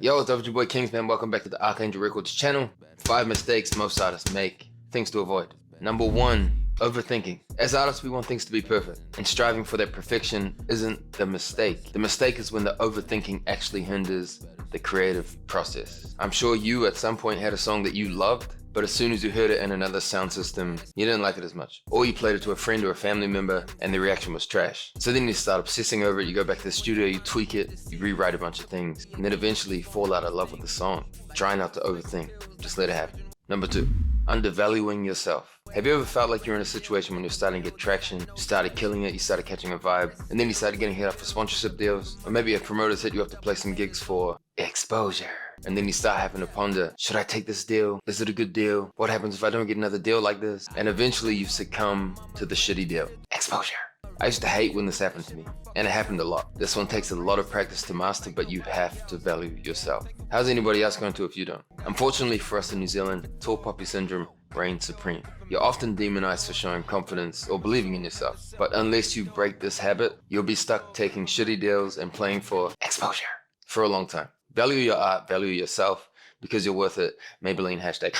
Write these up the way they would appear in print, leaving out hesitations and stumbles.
Yo, what's up, it's your boy Kingsman. Welcome back to the Archangel Records channel. 5 mistakes most artists make, things to avoid. Number 1, overthinking. As artists, we want things to be perfect, and striving for that perfection isn't the mistake. The mistake is when the overthinking actually hinders the creative process. I'm sure you at some point had a song that you loved, but as soon as you heard it in another sound system, you didn't like it as much. Or you played it to a friend or a family member and the reaction was trash. So then you start obsessing over it, you go back to the studio, you tweak it, you rewrite a bunch of things, and then eventually you fall out of love with the song. Try not to overthink, just let it happen. Number 2, undervaluing yourself. Have you ever felt like you're in a situation when you're starting to get traction, you started killing it, you started catching a vibe, and then you started getting hit up for sponsorship deals, or maybe a promoter's hit you up to play some gigs for exposure. And then you start having to ponder, should I take this deal? Is it a good deal? What happens if I don't get another deal like this? And eventually you succumb to the shitty deal. Exposure. I used to hate when this happened to me, and it happened a lot. This one takes a lot of practice to master, but you have to value yourself. How's anybody else going to if you don't? Unfortunately for us in New Zealand, tall poppy syndrome reigns supreme. You're often demonized for showing confidence or believing in yourself, but unless you break this habit, you'll be stuck taking shitty deals and playing for exposure for a long time. Value your art, value yourself, because you're worth it. Maybelline hashtag.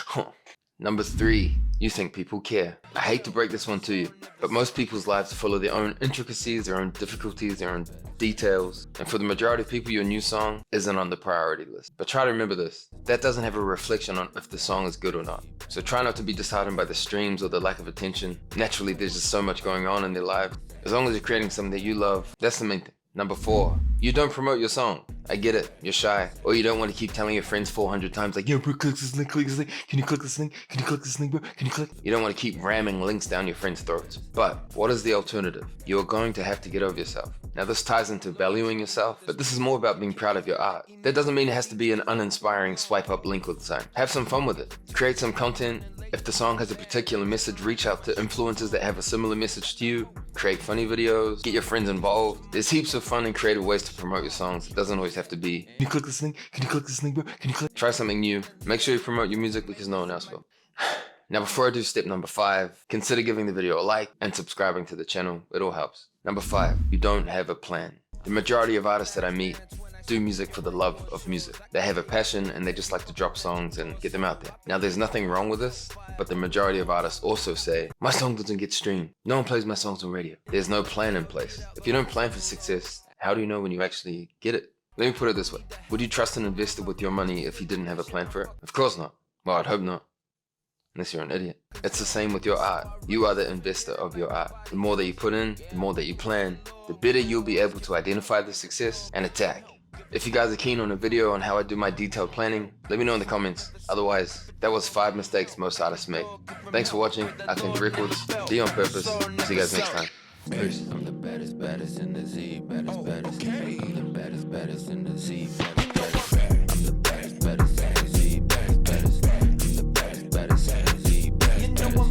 Number 3, you think people care. I hate to break this one to you, but most people's lives are full of their own intricacies, their own difficulties, their own details. And for the majority of people, your new song isn't on the priority list. But try to remember this. That doesn't have a reflection on if the song is good or not. So try not to be disheartened by the streams or the lack of attention. Naturally, there's just so much going on in their lives. As long as you're creating something that you love, that's the main thing. Number 4, you don't promote your song. I get it, you're shy. Or you don't want to keep telling your friends 400 times like, yo bro, click this link, click this link. Can you click this link? Can you click this link, bro? Can you click? You don't want to keep ramming links down your friends' throats. But what is the alternative? You're going to have to get over yourself. Now this ties into valuing yourself, but this is more about being proud of your art. That doesn't mean it has to be an uninspiring swipe up link all the time. Have some fun with it. Create some content. If the song has a particular message, reach out to influencers that have a similar message to you. Create funny videos, get your friends involved. There's heaps of fun and creative ways to promote your songs. It doesn't always have to be, can you click this link? Can you click this link, bro? Can you click? Try something new. Make sure you promote your music because no one else will. Now before I do step number 5, consider giving the video a like and subscribing to the channel. It all helps. Number 5, you don't have a plan. The majority of artists that I meet do music for the love of music. They have a passion and they just like to drop songs and get them out there. Now there's nothing wrong with this, but the majority of artists also say, my song doesn't get streamed. No one plays my songs on radio. There's no plan in place. If you don't plan for success, how do you know when you actually get it? Let me put it this way. Would you trust an investor with your money if you didn't have a plan for it? Of course not. Well, I'd hope not. Unless you're an idiot. It's the same with your art. You are the investor of your art. The more that you put in, the more that you plan, the better you'll be able to identify the success and attack. If you guys are keen on a video on how I do my detailed planning, let me know in the comments. Otherwise, that was 5 mistakes most artists make. Thanks for watching. Archangel Records. Be on purpose. See you guys next time. Peace. I'm the baddest in the Z, baddest in the Z.